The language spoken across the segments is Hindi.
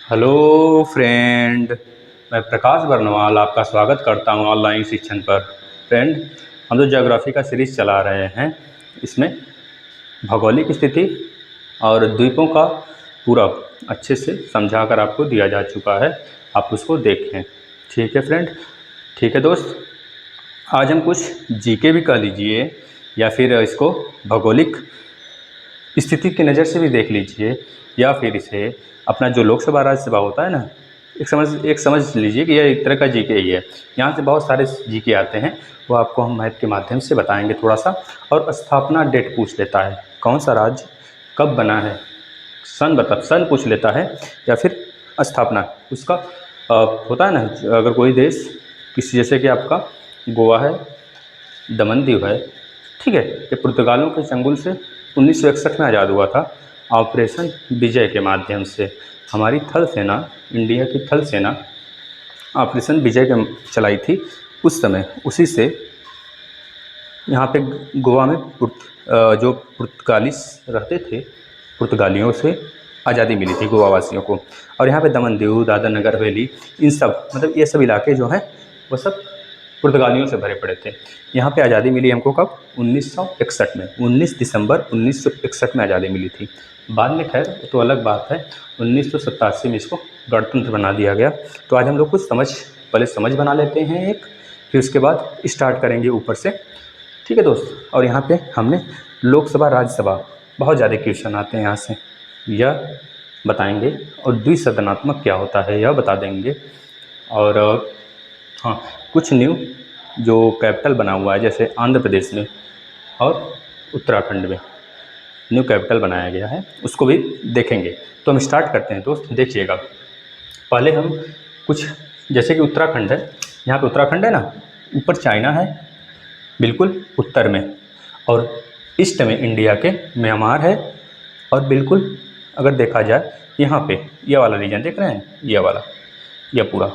हेलो फ्रेंड, मैं प्रकाश बर्नवाल आपका स्वागत करता हूं ऑनलाइन शिक्षण पर। फ्रेंड, हम जो ज्योग्राफी का सीरीज़ चला रहे हैं, इसमें भौगोलिक स्थिति और द्वीपों का पूरा अच्छे से समझाकर आपको दिया जा चुका है। आप उसको देखें। ठीक है फ्रेंड, ठीक है दोस्त। आज हम कुछ जीके भी कह लीजिए या फिर इसको भौगोलिक स्थिति की नज़र से भी देख लीजिए, या फिर इसे अपना जो लोकसभा राज्यसभा होता है ना, एक समझ लीजिए कि यह एक तरह का जीके ही है। यहाँ से बहुत सारे जीके आते हैं, वो आपको हम मैथ के माध्यम से बताएंगे थोड़ा सा। और स्थापना डेट पूछ लेता है, कौन सा राज्य कब बना है, सन पूछ लेता है, या फिर स्थापना उसका होता है ना। अगर कोई देश किसी, जैसे कि आपका गोवा है, दमन दीव है, ठीक है, ये पुर्तगालों के चंगुल से 1961 में आज़ाद हुआ था, ऑपरेशन विजय के माध्यम से। हमारी थल सेना, इंडिया की थल सेना ऑपरेशन विजय के चलाई थी उस समय। उसी से यहाँ पे गोवा में जो पुर्तगालीस रहते थे, पुर्तगालियों से आज़ादी मिली थी गोवा वासियों को। और यहाँ पे दमन दीव, दादरा नगर हवेली, इन सब मतलब ये सब इलाके जो हैं वो सब पुर्तगालियों से भरे पड़े थे। यहाँ पे आज़ादी मिली हमको कब? 1961 में, 19 दिसंबर 1961 में आज़ादी मिली थी। बाद में खैर तो अलग बात है, 1987 में इसको गणतंत्र बना दिया गया। तो आज हम लोग कुछ पहले समझ बना लेते हैं एक, फिर उसके बाद स्टार्ट करेंगे ऊपर से। ठीक है दोस्त। और यहाँ पे हमने लोकसभा राज्यसभा बहुत ज़्यादा क्वेश्चन आते हैं यहाँ से, यह बताएंगे। और द्विसदनात्मक क्या होता है यह बता देंगे। और हाँ, कुछ न्यू जो कैपिटल बना हुआ है, जैसे आंध्र प्रदेश में और उत्तराखंड में न्यू कैपिटल बनाया गया है, उसको भी देखेंगे। तो हम स्टार्ट करते हैं दोस्त, देखिएगा। पहले हम कुछ, जैसे कि उत्तराखंड है, यहाँ पे उत्तराखंड है ना, ऊपर चाइना है बिल्कुल उत्तर में, और ईस्ट में इंडिया के म्यांमार है, और बिल्कुल अगर देखा जाए यहाँ पे ये वाला रीजन देख रहे हैं, ये वाला, ये पूरा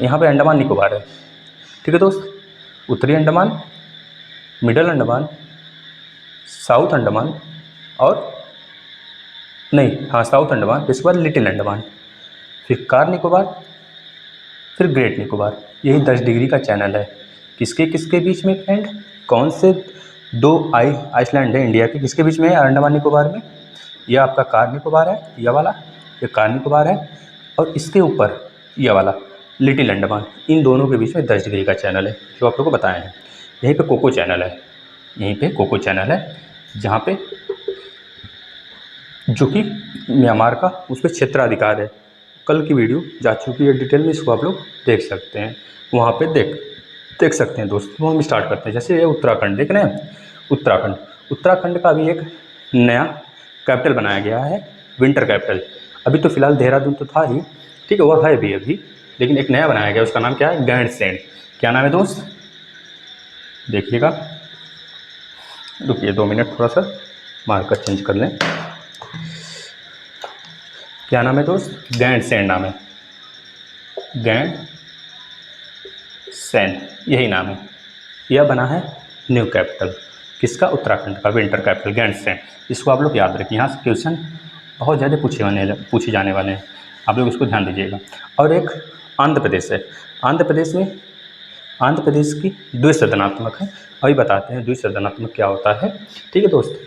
यहाँ पे अंडमान निकोबार है। ठीक है दोस्त। उत्तरी अंडमान, मिडल अंडमान, साउथ अंडमान, और नहीं, हाँ, साउथ अंडमान, इसके बाद लिटिल अंडमान, फिर कार निकोबार, फिर ग्रेट निकोबार। यही 10 डिग्री का चैनल है। किसके किसके बीच में फ्रेंड? कौन से दो आइसलैंड है इंडिया के, किसके बीच में है? अंडमान निकोबार में। यह आपका कार निकोबार है, यह वाला, ये कार निकोबार है, और इसके ऊपर यह वाला लिटिल अंडमान। इन दोनों के बीच में 10 डिग्री का चैनल है, जो आप लोगों को बताया है। यहीं पे कोको चैनल है, यहीं पे कोको चैनल है, जहाँ पे जो कि म्यांमार का उस पर क्षेत्राधिकार है। कल की वीडियो जा चुकी है डिटेल में, इसको आप लोग देख सकते हैं, वहाँ पे देख सकते हैं दोस्त। तो हम स्टार्ट करते हैं। जैसे ये उत्तराखंड देख रहे हैं, उत्तराखंड का भी एक नया कैपिटल बनाया गया है, विंटर कैपिटल। अभी तो फिलहाल देहरादून तो था ही, ठीक है, वह है भी अभी, लेकिन एक नया बनाया गया, उसका नाम क्या है? गैंडसैंड। क्या नाम है दोस्त? देखिएगा, रुकिए 2 मिनट, थोड़ा सा मार्कर चेंज कर लें। क्या नाम है दोस्त? गैंडसैंड नाम है, गैंडसैंड, यही नाम है। यह बना है न्यू कैपिटल, किसका? उत्तराखंड का विंटर कैपिटल गैंडसैंड। इसको आप लोग याद रखिए, यहाँ से क्वेश्चन बहुत ज़्यादा पूछे जाने वाले हैं, आप लोग इसको ध्यान दीजिएगा। और एक आंध्र प्रदेश है, आंध्र प्रदेश की द्विसदनात्मक है, अभी बताते हैं द्विसदनात्मक क्या होता है। ठीक है दोस्त।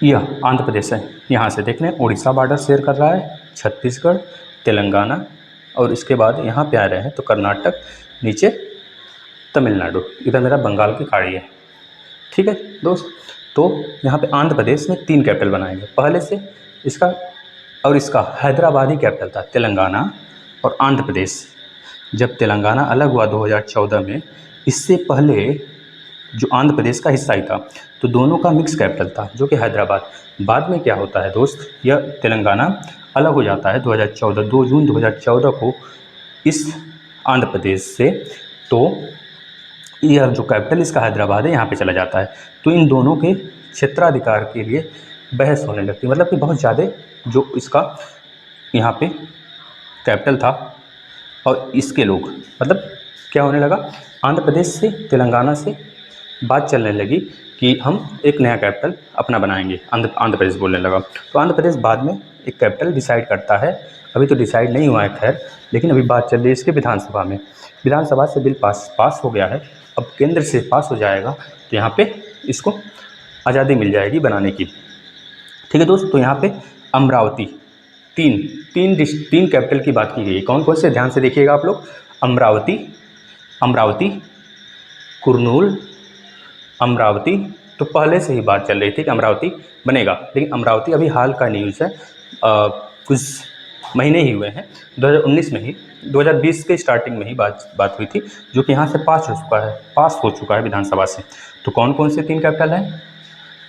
यह आंध्र प्रदेश है, यहाँ से देख लें, उड़ीसा बॉर्डर शेयर कर रहा है, छत्तीसगढ़, तेलंगाना, और इसके बाद यहाँ पे आ रहे हैं तो कर्नाटक, नीचे तमिलनाडु, इधर मेरा बंगाल की खाड़ी है। ठीक है दोस्त। तो यहाँ पे आंध्र प्रदेश में 3 कैपिटल बनाएंगे पहले से, इसका और इसका हैदराबाद ही कैपिटल था। तेलंगाना और आंध्र प्रदेश, जब तेलंगाना अलग हुआ 2014 में, इससे पहले जो आंध्र प्रदेश का हिस्सा ही था, तो दोनों का मिक्स कैपिटल था, जो कि हैदराबाद। बाद में क्या होता है दोस्त, यह तेलंगाना अलग हो जाता है 2014, 2 जून 2014 को इस आंध्र प्रदेश से। तो यह जो कैपिटल इसका हैदराबाद है, यहाँ पे चला जाता है। तो इन दोनों के क्षेत्राधिकार के लिए बहस होने लगती है, मतलब कि बहुत ज़्यादा जो इसका यहाँ पे कैपिटल था और इसके लोग, मतलब क्या होने लगा, आंध्र प्रदेश से, तेलंगाना से बात चलने लगी कि हम एक नया कैपिटल अपना बनाएंगे, आंध्र प्रदेश बोलने लगा। तो आंध्र प्रदेश बाद में एक कैपिटल डिसाइड करता है, अभी तो डिसाइड नहीं हुआ है खैर, लेकिन अभी बात चल रही है इसके विधानसभा में। विधानसभा से बिल पास हो गया है, अब केंद्र से पास हो जाएगा तो यहाँ पे इसको आज़ादी मिल जाएगी बनाने की। ठीक है दोस्त, तो यहाँ पे अमरावती, तीन कैपिटल की बात की गई है। कौन कौन से, ध्यान से देखिएगा आप लोग। अमरावती, कुरनूल, अमरावती। तो पहले से ही बात चल रही थी कि अमरावती बनेगा, लेकिन अमरावती अभी हाल का न्यूज़ है, कुछ महीने ही हुए हैं, 2019 में ही, 2020 के स्टार्टिंग में ही बात हुई थी, जो कि यहाँ से पास हो चुका है विधानसभा से। तो कौन कौन से 3 कैपिटल हैं?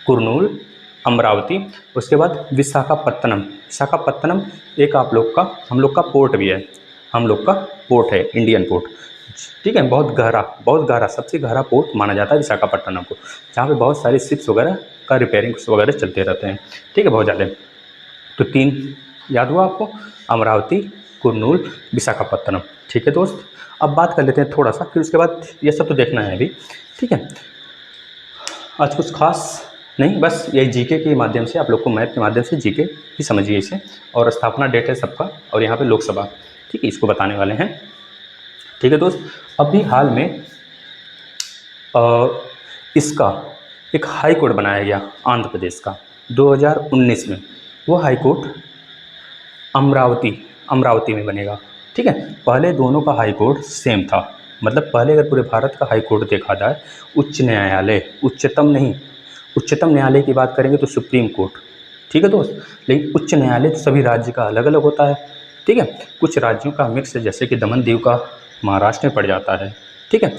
कुरनूल, अमरावती, उसके बाद विशाखापत्तनम एक हम लोग का पोर्ट भी है, हम लोग का पोर्ट है, इंडियन पोर्ट। ठीक है, बहुत गहरा, सबसे गहरा पोर्ट माना जाता है विशाखापट्टनम को, जहाँ पे बहुत सारी शिप्स वगैरह का रिपेयरिंग वगैरह चलते रहते हैं। ठीक है, बहुत ज़्यादा। तो 3 याद हुआ आपको, अमरावती, कुरनूल, विशाखापट्टनम। ठीक है दोस्त, अब बात कर लेते हैं थोड़ा सा, फिर उसके बाद ये सब तो देखना है अभी। ठीक है, आज कुछ खास नहीं, बस ये जीके के माध्यम से आप लोग को, मैथ के माध्यम से जीके ही समझिए इसे, और स्थापना डेट है सबका, और यहाँ पे लोकसभा, ठीक है, इसको बताने वाले हैं। ठीक है दोस्त, अभी हाल में इसका एक हाई कोर्ट बनाया गया आंध्र प्रदेश का 2019 में। वो हाई कोर्ट अमरावती में बनेगा। ठीक है, पहले दोनों का हाई कोर्ट सेम था, मतलब पहले अगर पूरे भारत का हाई कोर्ट देखा जाए, उच्च न्यायालय, उच्चतम न्यायालय की बात करेंगे तो सुप्रीम कोर्ट। ठीक है दोस्त, लेकिन उच्च न्यायालय तो सभी राज्य का अलग अलग होता है। ठीक है, कुछ राज्यों का मिक्स है, जैसे कि दमन दीव का महाराष्ट्र में पड़ जाता है। ठीक है,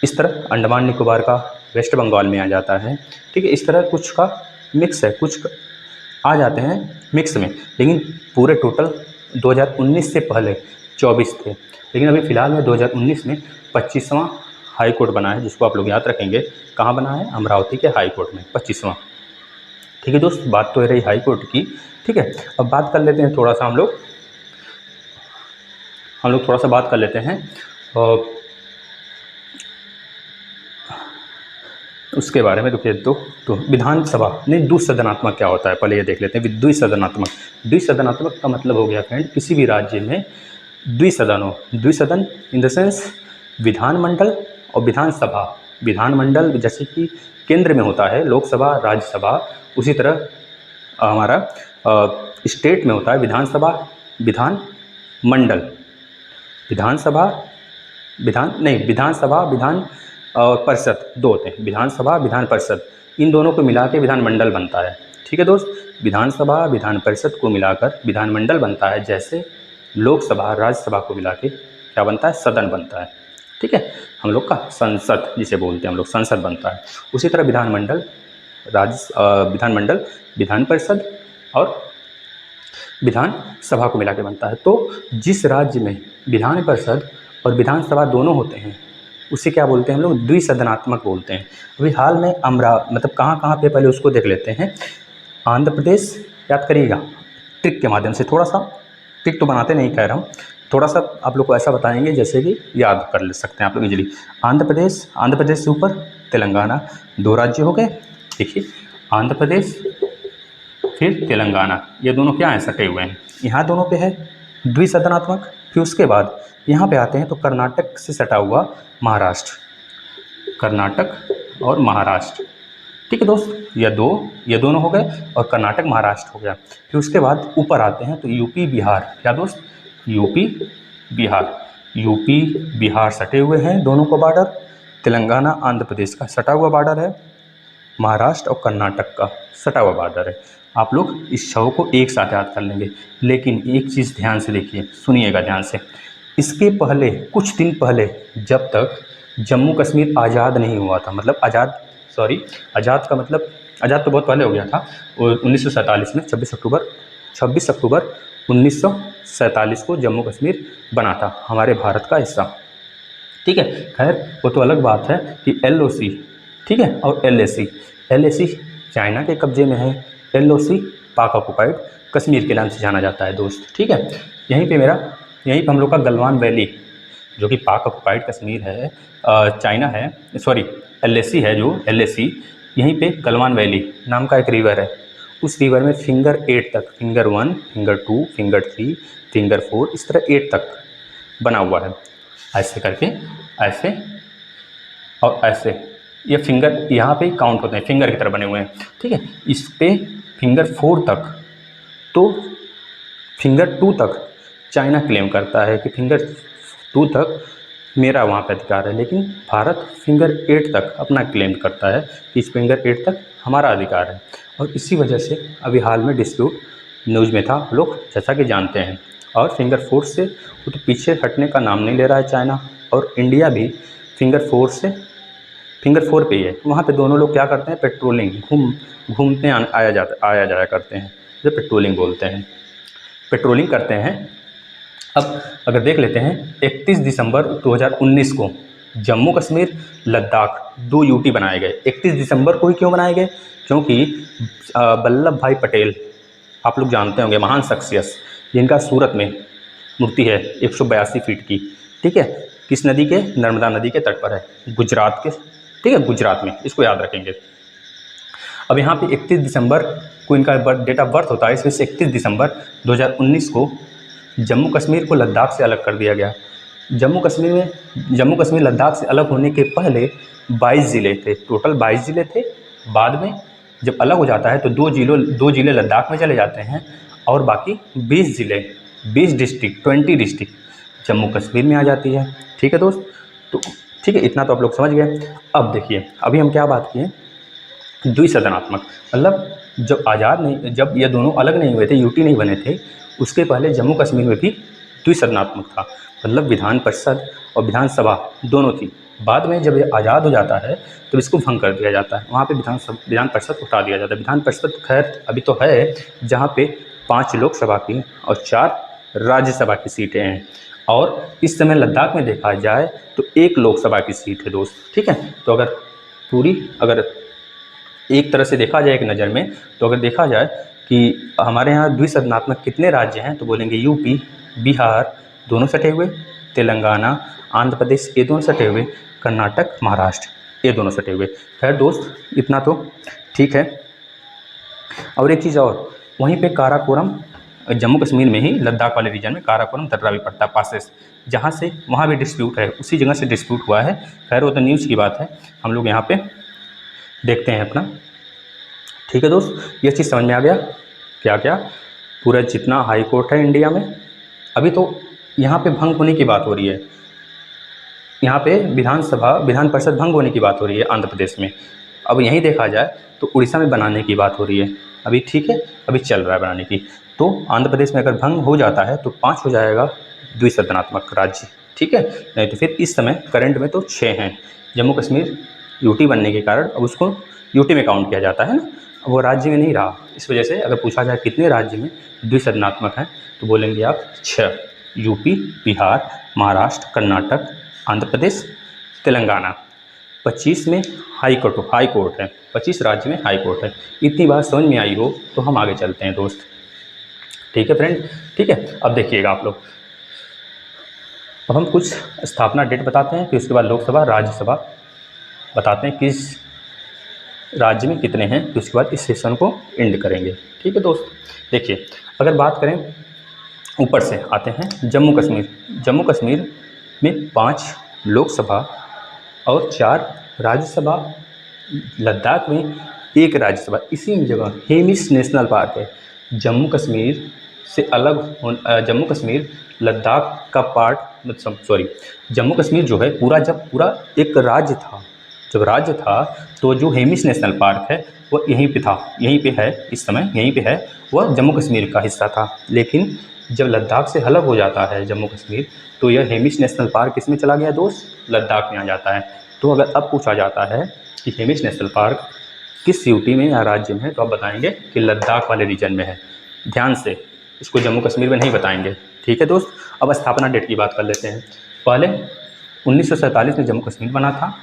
इस तरह अंडमान निकोबार का वेस्ट बंगाल में आ जाता है। ठीक है, इस तरह कुछ का मिक्स है, कुछ आ जाते हैं मिक्स में, लेकिन पूरे टोटल 2019 से पहले 24 थे, लेकिन अभी फ़िलहाल में 2019 में 25वां हाई कोर्ट बना है, जिसको आप लोग याद रखेंगे। कहाँ बना है? अमरावती के हाई कोर्ट में, 25वां। ठीक है दोस्त, बात तो रही हाई कोर्ट की। ठीक है, अब बात कर लेते हैं थोड़ा सा हम लोग थोड़ा सा बात कर लेते हैं उसके बारे में। रुकिए, तो विधानसभा नहीं, द्विसदनात्मक क्या होता है पहले ये देख लेते हैं। द्विसदनात्मक का मतलब हो गया फ्रेंड, किसी भी राज्य में द्विसदन इन द सेंस विधानमंडल और विधानसभा। विधानमंडल जैसे कि केंद्र में होता है लोकसभा, राज्यसभा, उसी तरह हमारा स्टेट में होता है विधानसभा, विधानमंडल। विधान और परिषद 2 होते हैं, विधानसभा, विधान परिषद, इन दोनों को मिला के विधानमंडल बनता है। ठीक है दोस्त, विधानसभा, विधान परिषद को मिलाकर विधानमंडल बनता है, जैसे लोकसभा, राज्यसभा को मिला के क्या बनता है? सदन बनता है। ठीक है, हम लोग का संसद जिसे बोलते हैं हम लोग, संसद बनता है। उसी तरह विधानमंडल, विधान परिषद और विधानसभा को मिला के बनता है। तो जिस राज्य में विधान परिषद और विधानसभा दोनों होते हैं, उसे क्या बोलते हैं हम लोग? द्विसदनात्मक बोलते हैं। अभी हाल में मतलब कहाँ पे, पहले उसको देख लेते हैं। आंध्र प्रदेश, याद करिएगा ट्रिक के माध्यम से, थोड़ा सा ट्रिक तो बनाते नहीं खैर हम, थोड़ा सा आप लोग को ऐसा बताएंगे जैसे कि याद कर ले सकते हैं आप लोग इजीली। आंध्र प्रदेश से ऊपर तेलंगाना, 2 राज्य हो गए। देखिए, आंध्र प्रदेश फिर तेलंगाना, ये दोनों क्या हैं? सटे हुए हैं। यहाँ दोनों पे है द्विसदनात्मक। फिर उसके बाद यहाँ पे आते हैं तो कर्नाटक से सटा हुआ महाराष्ट्र, कर्नाटक और महाराष्ट्र। ठीक है दोस्त, ये दोनों हो गए, और कर्नाटक महाराष्ट्र हो गया। फिर उसके बाद ऊपर आते हैं तो यूपी बिहार, क्या दोस्त? यूपी बिहार सटे हुए हैं दोनों को बॉर्डर। तेलंगाना आंध्र प्रदेश का सटा हुआ बॉर्डर है, महाराष्ट्र और कर्नाटक का सटा हुआ बॉर्डर है। आप लोग इस शव को एक साथ याद कर लेंगे, लेकिन एक चीज़ ध्यान से देखिए, सुनिएगा ध्यान से। इसके पहले, कुछ दिन पहले, जब तक जम्मू कश्मीर आज़ाद नहीं हुआ था, मतलब आज़ाद का मतलब आज़ाद तो बहुत पहले हो गया था, 1947 में 26 अक्टूबर 1947 को जम्मू कश्मीर बना था, हमारे भारत का हिस्सा। ठीक है, खैर वो तो अलग बात है कि LOC, ठीक है, और LAC चाइना के कब्जे में है, LOC पाक ऑक्युपाइड कश्मीर के नाम से जाना जाता है दोस्त। ठीक है, यहीं पे हम लोग का गलवान जो कि पाक ऑक्युपाइड कश्मीर है, चाइना है, सॉरी LAC है, जो LAC यहीं पे गलवान वैली नाम का एक रिवर है, उस रिवर में फिंगर 8 तक, फिंगर 1, फिंगर 2, फिंगर 3, फिंगर 4, इस तरह 8 तक बना हुआ है, ऐसे करके, ऐसे और ऐसे, ये फिंगर यहाँ पे काउंट होते हैं, फिंगर की तरह बने हुए हैं, ठीक है। इस पे फिंगर 4 तक, तो फिंगर 2 तक चाइना क्लेम करता है कि फिंगर 2 तक मेरा वहाँ पे अधिकार है, लेकिन भारत फिंगर 8 तक अपना क्लेम करता है कि इस फिंगर 8 तक हमारा अधिकार है। और इसी वजह से अभी हाल में डिस्प्यूट न्यूज़ में था, लोग जैसा कि जानते हैं। और फिंगर 4 से वो तो पीछे हटने का नाम नहीं ले रहा है चाइना, और इंडिया भी फिंगर 4 से, फिंगर 4 पे ही है। वहाँ पे दोनों लोग क्या करते हैं, पेट्रोलिंग, घूमते आया जाया करते हैं, जो पेट्रोलिंग बोलते हैं, पेट्रोलिंग करते हैं। अब अगर देख लेते हैं, 31 दिसंबर 2019 को जम्मू कश्मीर लद्दाख 2 यूटी बनाए गए। 31 दिसंबर को ही क्यों बनाए गए, क्योंकि वल्लभ भाई पटेल, आप लोग जानते होंगे, महान शख्सियत, जिनका सूरत में मूर्ति है 182 फीट की, ठीक है, किस नदी के, नर्मदा नदी के तट पर है, गुजरात के, ठीक है, गुजरात में, इसको याद रखेंगे। अब यहाँ पे 31 दिसंबर को इनका डेट ऑफ बर्थ होता है, इसमें से 31 दिसंबर 2019 को जम्मू कश्मीर को लद्दाख से अलग कर दिया गया। जम्मू कश्मीर लद्दाख से अलग होने के पहले 22 ज़िले थे, टोटल 22 ज़िले थे। बाद में जब अलग हो जाता है तो 2 ज़िले लद्दाख में चले जाते हैं, और बाकी 20 ज़िले, 20 डिस्ट्रिक्ट, 20 डिस्ट्रिक्ट जम्मू कश्मीर में आ जाती है, ठीक है दोस्त। तो ठीक है, इतना तो आप लोग समझ गए। अब देखिए, अभी हम क्या बात किए, द्विसदनात्मक, मतलब जब ये दोनों अलग नहीं हुए थे, यूटी नहीं बने थे, उसके पहले जम्मू कश्मीर में भी द्विसदनात्मक था, मतलब विधान परिषद और विधानसभा दोनों थी। बाद में जब ये आज़ाद हो जाता है तो इसको भंग कर दिया जाता है, वहाँ पे विधान परिषद उठा दिया जाता है। विधान परिषद खैर अभी तो है, जहाँ पे 5 लोकसभा की और 4 राज्यसभा की सीटें हैं, और इस समय लद्दाख में देखा जाए तो 1 लोकसभा की सीट है दोस्त, ठीक है। तो अगर एक तरह से देखा जाए, एक नज़र में, तो अगर देखा जाए कि हमारे यहाँ द्विसदनात्मक कितने राज्य हैं, तो बोलेंगे यूपी, बिहार दोनों सटे हुए, तेलंगाना, आंध्र प्रदेश ये दोनों सटे हुए, कर्नाटक, महाराष्ट्र ये दोनों सटे हुए। खैर दोस्त, इतना तो ठीक है। और एक चीज़ और, वहीं पे काराकोरम, जम्मू कश्मीर में ही लद्दाख वाले रीजन में काराकोरम दर्रा भी पड़ता है पासेस, जहाँ से वहाँ भी डिस्प्यूट है, उसी जगह से डिस्प्यूट हुआ है। खैर वो तो न्यूज़ की बात है, हम लोग यहाँ पे देखते हैं अपना, ठीक है दोस्त। ये चीज़ समझ में आ गया, क्या क्या पूरा जितना हाई कोर्ट है इंडिया में। अभी तो यहाँ पे भंग होने की बात हो रही है, यहाँ पे विधान परिषद भंग होने की बात हो रही है आंध्र प्रदेश में। अब यहीं देखा जाए तो उड़ीसा में बनाने की बात हो रही है अभी, ठीक है, अभी चल रहा है बनाने की। तो आंध्र प्रदेश में अगर भंग हो जाता है तो 5 हो जाएगा द्विसदनात्मक राज्य, ठीक है। नहीं तो फिर इस समय करंट में तो 6 हैं। जम्मू कश्मीर यूटी बनने के कारण अब उसको यूटी में काउंट किया जाता है ना, अब वो राज्य में नहीं रहा। इस वजह से अगर पूछा जाए कितने राज्य में द्विसदनात्मक हैं, तो बोलेंगे आप 6, यूपी, बिहार, महाराष्ट्र, कर्नाटक, आंध्र प्रदेश, तेलंगाना। 25 में हाई कोर्ट है, 25 राज्य में हाई कोर्ट है। इतनी बात समझ में आई हो तो हम आगे चलते हैं दोस्त, ठीक है फ्रेंड, ठीक है। अब देखिएगा आप लोग, अब हम कुछ स्थापना डेट बताते हैं, फिर उसके बाद लोकसभा राज्यसभा बताते हैं किस राज्य में कितने हैं, फिर उसके बाद इस सेशन को एंड करेंगे, ठीक है दोस्त। देखिए, अगर बात करें ऊपर से आते हैं जम्मू कश्मीर में 5 लोकसभा और 4 राज्यसभा, लद्दाख में 1 राज्यसभा। इसी जगह हेमिस नेशनल पार्क है। जम्मू कश्मीर से जम्मू कश्मीर लद्दाख का पार्ट, जम्मू कश्मीर जो है पूरा एक राज्य था। जब राज्य था तो जो हेमिस नेशनल पार्क है वो यहीं पे था, यहीं पे है, इस समय यहीं पे है, वह जम्मू कश्मीर का हिस्सा था। लेकिन जब लद्दाख से अलग हो जाता है जम्मू कश्मीर, तो यह हेमिस नेशनल पार्क किस में चला गया दोस्त, लद्दाख में आ जाता है। तो अगर अब पूछा जाता है कि हेमिस नेशनल पार्क किस यूटी में या राज्य में है, तो आप बताएंगे कि लद्दाख वाले रीजन में है। ध्यान से, इसको जम्मू कश्मीर में नहीं बताएंगे, ठीक है दोस्त। अब स्थापना डेट की बात कर लेते हैं। पहले 1947 में जम्मू कश्मीर बना था,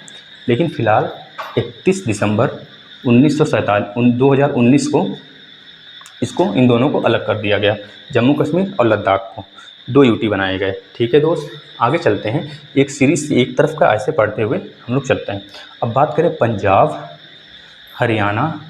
लेकिन फ़िलहाल 31 दिसंबर 2019 को इसको इन दोनों को अलग कर दिया गया, जम्मू कश्मीर और लद्दाख को। 2 यूटी बनाए गए। ठीक है दोस्त, आगे चलते हैं। एक सीरीज एक तरफ का ऐसे पढ़ते हुए हम लोग चलते हैं। अब बात करें पंजाब, हरियाणा,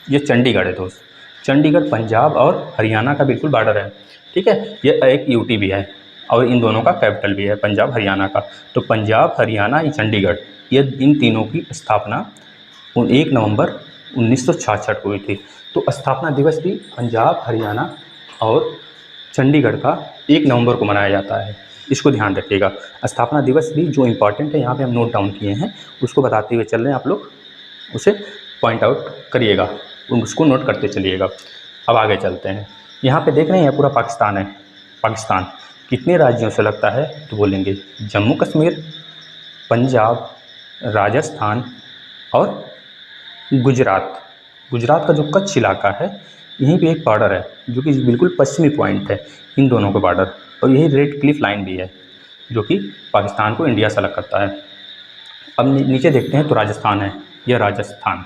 ये चंडीगढ़ है दोस्त। चंडीगढ़ पंजाब और हरियाणा का बिल्कुल बॉर्डर है। ठीक है, ये एक यूटी भी है और इन दोनों का कैपिटल भी है पंजाब हरियाणा का। तो पंजाब, हरियाणा, ये चंडीगढ़, ये इन तीनों की स्थापना 1 नवंबर 1966 को हुई थी। तो स्थापना दिवस भी पंजाब, हरियाणा और चंडीगढ़ का 1 नवंबर को मनाया जाता है। इसको ध्यान रखिएगा। स्थापना दिवस भी जो इम्पॉर्टेंट है यहाँ पे हम नोट डाउन किए हैं, उसको बताते हुए चल रहे हैं, आप लोग उसे पॉइंट आउट करिएगा, उसको नोट करते चलिएगा। अब आगे चलते हैं। यहाँ पे देख रहे हैं पूरा पाकिस्तान है। पाकिस्तान कितने राज्यों से लगता है तो बोलेंगे जम्मू कश्मीर, पंजाब, राजस्थान और गुजरात। गुजरात का जो कच्छ इलाका है, यहीं पे एक बॉर्डर है जो कि बिल्कुल पश्चिमी पॉइंट है इन दोनों का बॉर्डर, और यही रेड क्लिफ लाइन भी है जो कि पाकिस्तान को इंडिया से अलग करता है। अब नीचे देखते हैं तो राजस्थान है। यह राजस्थान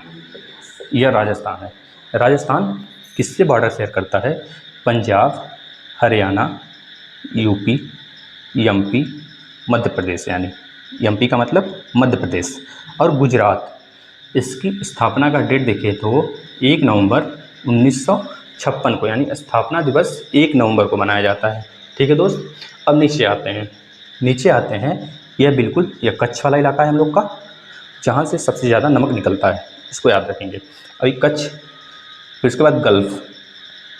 है। राजस्थान किससे बॉर्डर शेयर करता है? पंजाब, हरियाणा, यूपी, एमपी, मध्य प्रदेश, यानी एमपी का मतलब मध्य प्रदेश, और गुजरात। इसकी स्थापना का डेट देखें तो 1 नवंबर 1956 को, यानी स्थापना दिवस 1 नवंबर को मनाया जाता है। ठीक है दोस्त, अब नीचे आते हैं। यह बिल्कुल यह कच्छ वाला इलाका है हम लोग का, जहाँ से सबसे ज़्यादा नमक निकलता है, इसको याद रखेंगे। अभी कच्छ, फिर उसके बाद गल्फ़,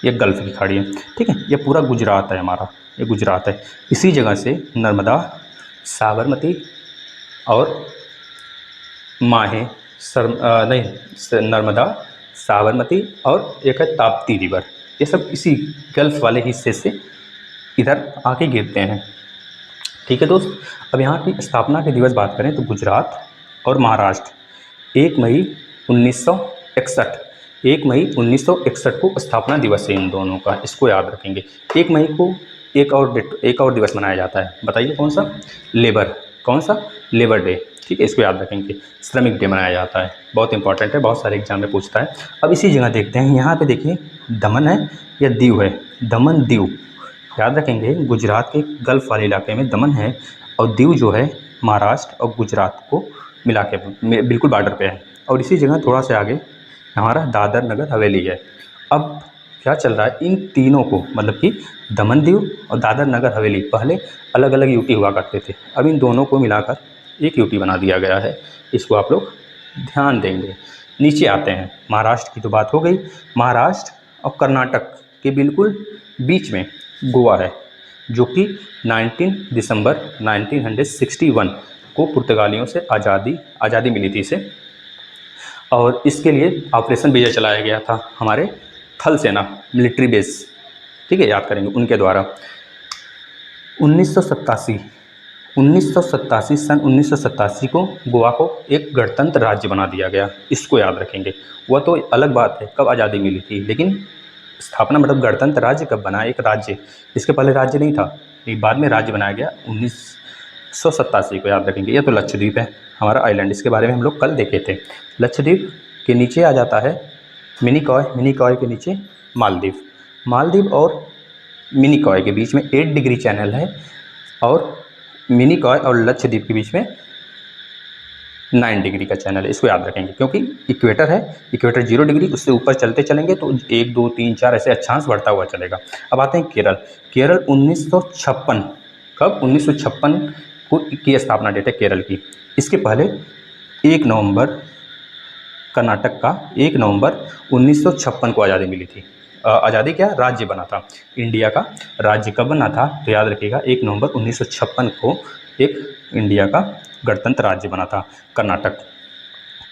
ये गल्फ़ की खाड़ी है। ठीक है, ये पूरा गुजरात है हमारा, ये गुजरात है। इसी जगह से नर्मदा, साबरमती और नर्मदा, साबरमती और एक है ताप्ती रिवर, ये सब इसी गल्फ़ वाले हिस्से से इधर आके गिरते हैं। ठीक है दोस्त, अब यहाँ की स्थापना के दिवस बात करें तो गुजरात और महाराष्ट्र 1 मई 1961, 1 मई 1961 को स्थापना दिवस है इन दोनों का, इसको याद रखेंगे। 1 मई को एक और दिवस मनाया जाता है, बताइए कौन सा? Labour day. ठीक है, इसको याद रखेंगे। श्रमिक डे मनाया जाता है, बहुत इंपॉर्टेंट है, बहुत सारे एग्जाम में पूछता है। अब इसी जगह देखते हैं, यहाँ पे देखिए दमन है या दीव है, दमन दीव याद रखेंगे। गुजरात के गल्फ़ वाले इलाके में दमन है, और दीव जो है महाराष्ट्र और गुजरात को मिला के बिल्कुल बॉर्डर पे है। और इसी जगह थोड़ा से आगे हमारा दादर नगर हवेली है। अब क्या चल रहा है, इन तीनों को मतलब कि दमन दीव और दादर नगर हवेली पहले अलग अलग यूटी हुआ करते थे, अब इन दोनों को मिलाकर एक यूटी बना दिया गया है, इसको आप लोग ध्यान देंगे। नीचे आते हैं, महाराष्ट्र की तो बात हो गई। महाराष्ट्र और कर्नाटक के बिल्कुल बीच में गोवा है, जो कि 19 दिसंबर 1961 को पुर्तगालियों से आज़ादी मिली थी इसे, और इसके लिए ऑपरेशन विजय चलाया गया था हमारे थल सेना मिलिट्री बेस। ठीक है, याद करेंगे उनके द्वारा। 1987 सन 1987 को गोवा को एक गणतंत्र राज्य बना दिया गया, इसको याद रखेंगे। वह तो अलग बात है कब आज़ादी मिली थी, लेकिन स्थापना मतलब गणतंत्र राज्य कब बना, एक राज्य, इसके पहले राज्य नहीं था, एक बाद में राज्य बनाया गया 1987 को, याद रखेंगे। यह तो लक्षद्वीप है हमारा आइलैंड, इसके बारे में हम लोग कल देखे थे। लक्षद्वीप के नीचे आ जाता है मिनिकॉय के नीचे मालदीव और मिनिकॉय के बीच में 8 डिग्री चैनल है, और मिनिकॉय और लक्षद्वीप के बीच में 9 डिग्री का चैनल है, इसको याद रखेंगे। क्योंकि इक्वेटर है, इक्वेटर 0 डिग्री, उससे ऊपर चलते चलेंगे तो 1, 2, 3, 4 ऐसे अक्षांश बढ़ता हुआ चलेगा। अब आते हैं केरल 1956, कब? 1956 को की स्थापना डेट है केरल की। इसके पहले 1 नवंबर, कर्नाटक का 1 नवंबर 1956 को आज़ादी मिली थी। आज़ादी क्या, राज्य बना था, इंडिया का राज्य कब बना था तो याद रखिएगा 1 नवंबर 1956 को एक इंडिया का गणतंत्र राज्य बना था कर्नाटक।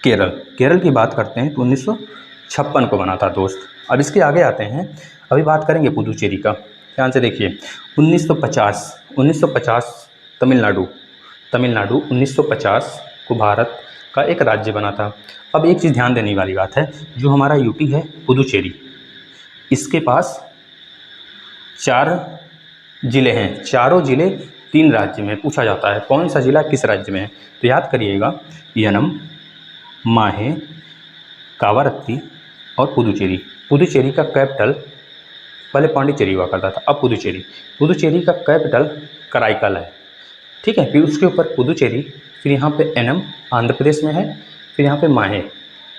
केरल की बात करते हैं तो 1956 को बना था दोस्त। अब इसके आगे आते हैं, अभी बात करेंगे पुदुचेरी का, ध्यान से देखिए। 1950 तमिलनाडु 1950 को भारत का एक राज्य बना था। अब एक चीज़ ध्यान देने वाली बात है, जो हमारा यूटी है पुदुचेरी, इसके पास 4 ज़िले हैं, चारों ज़िले 3 राज्य में पूछा जाता है, कौन सा ज़िला किस राज्य में है, तो याद करिएगा यनम, माहे, कावारत्ती और पुदुचेरी। पुदुचेरी का कैपिटल पहले पांडिचेरी हुआ करता था, अब पुदुचेरी। पुदुचेरी का कैपिटल कराईकल है, ठीक है। फिर उसके ऊपर पुदुचेरी, फिर यहाँ पे एनम आंध्र प्रदेश में है, फिर यहाँ पे माहे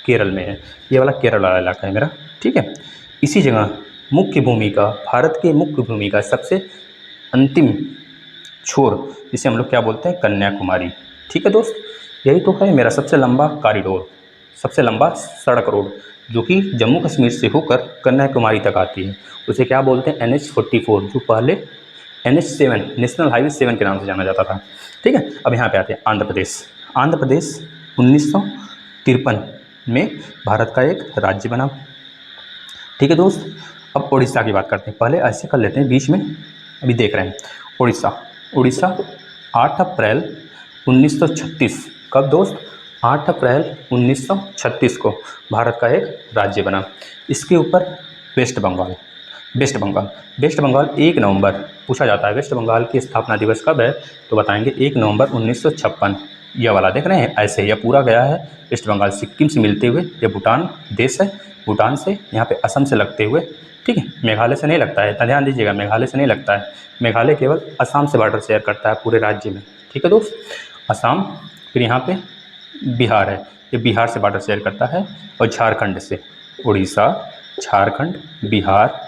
केरल में है। ये वाला केरल वाला इलाका है मेरा, ठीक है। इसी जगह मुख्य भूमिका, भारत के मुख्य भूमिका सबसे अंतिम छोर, जिसे हम लोग क्या बोलते हैं, कन्याकुमारी, ठीक है दोस्त। यही तो है मेरा सबसे लंबा कॉरिडोर, सबसे लंबा सड़क रोड, जो कि जम्मू कश्मीर से होकर कन्याकुमारी तक आती है। उसे क्या बोलते हैं, NH-44, जो पहले NH-7 नेशनल हाईवे 7 के नाम से जाना जाता था, ठीक है। अब यहाँ पे आते हैं आंध्र प्रदेश। आंध्र प्रदेश 1953 में भारत का एक राज्य बना, ठीक है दोस्त। अब उड़ीसा की बात करते हैं, पहले ऐसे कर लेते हैं बीच में, अभी देख रहे हैं उड़ीसा। उड़ीसा 8 अप्रैल 1936, कब दोस्त, 8 अप्रैल 1936 को भारत का एक राज्य बना। इसके ऊपर वेस्ट बंगाल, वेस्ट बंगाल, वेस्ट बंगाल 1 नवंबर, पूछा जाता है वेस्ट बंगाल की स्थापना दिवस कब है, तो बताएंगे 1 नवंबर 1956। यह वाला देख रहे हैं, ऐसे यह पूरा गया है वेस्ट बंगाल, सिक्किम से मिलते हुए, यह भूटान देश है, भूटान से यहाँ पे असम से लगते हुए, ठीक है। मेघालय से नहीं लगता है, इतना ध्यान दीजिएगा, मेघालय से नहीं लगता है, मेघालय केवल असम से बॉर्डर शेयर करता है पूरे राज्य में, ठीक है दोस्त, असम। फिर यहाँ पे बिहार है, ये बिहार से बॉर्डर शेयर करता है, और झारखंड से, उड़ीसा, झारखंड, बिहार,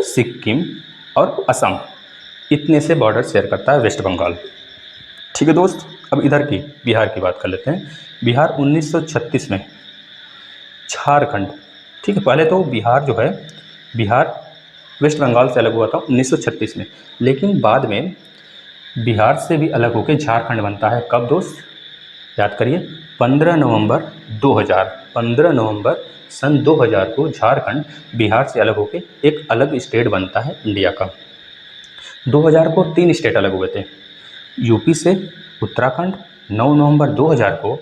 सिक्किम और असम, इतने से बॉर्डर शेयर करता है वेस्ट बंगाल, ठीक है दोस्त। अब इधर की बिहार की बात कर लेते हैं। बिहार 1936 में झारखंड, ठीक है। पहले तो बिहार जो है, बिहार वेस्ट बंगाल से अलग हुआ था 1936 में, लेकिन बाद में बिहार से भी अलग होकर झारखंड बनता है, कब दोस्त, याद करिए, 15 नवंबर 2000, 15 नवंबर सन 2000 को झारखंड बिहार से अलग होकर एक अलग स्टेट बनता है इंडिया का। 2000 को 3 स्टेट अलग हुए थे, यूपी से उत्तराखंड 9 नवंबर 2000 को,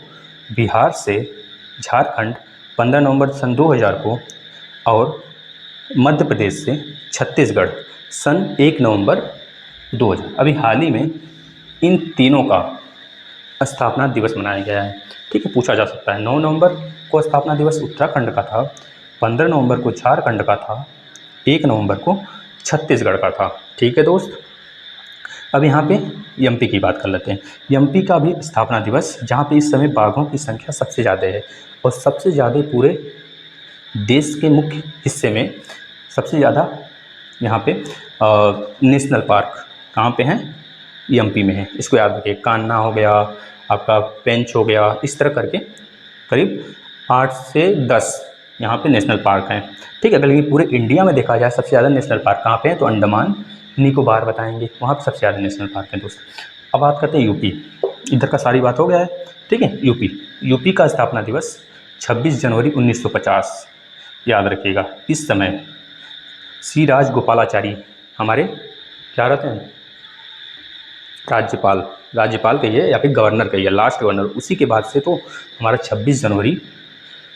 बिहार से झारखंड 15 नवंबर सन 2000 को, और मध्य प्रदेश से छत्तीसगढ़ सन 1 नवंबर 2000। अभी हाल ही में इन तीनों का स्थापना दिवस मनाया गया है, ठीक है। पूछा जा सकता है 9 नवंबर को स्थापना दिवस उत्तराखंड का था, 15 नवंबर को झारखंड का था, 1 नवंबर को छत्तीसगढ़ का था, ठीक है दोस्त। अब यहाँ पे एमपी की बात कर लेते हैं। एमपी का भी स्थापना दिवस, जहाँ पे इस समय बाघों की संख्या सबसे ज़्यादा है, और सबसे ज़्यादा पूरे देश के मुख्य हिस्से में सबसे ज़्यादा यहाँ पे नेशनल पार्क कहाँ पे हैं, एमपी में है। इसको याद रखिए, कान्हा हो गया, आपका पेंच हो गया, इस तरह करके करीब 8 से 10 यहाँ पे नेशनल पार्क हैं, ठीक है। बल्कि पूरे इंडिया में देखा जाए सबसे ज़्यादा नेशनल पार्क कहाँ पे हैं, तो अंडमान निकोबार बताएंगे, वहाँ पर सबसे ज़्यादा नेशनल पार्क हैं दोस्त। अब बात करते हैं यूपी, इधर का सारी बात हो गया है, ठीक है। यूपी का स्थापना दिवस 26 जनवरी 1950, याद रखिएगा। इस समय सी राजगोपालाचारी हमारे क्या रहते हैं, राज्यपाल कहिए या फिर गवर्नर कहिए, लास्ट गवर्नर। उसी के बाद से तो हमारा 26 जनवरी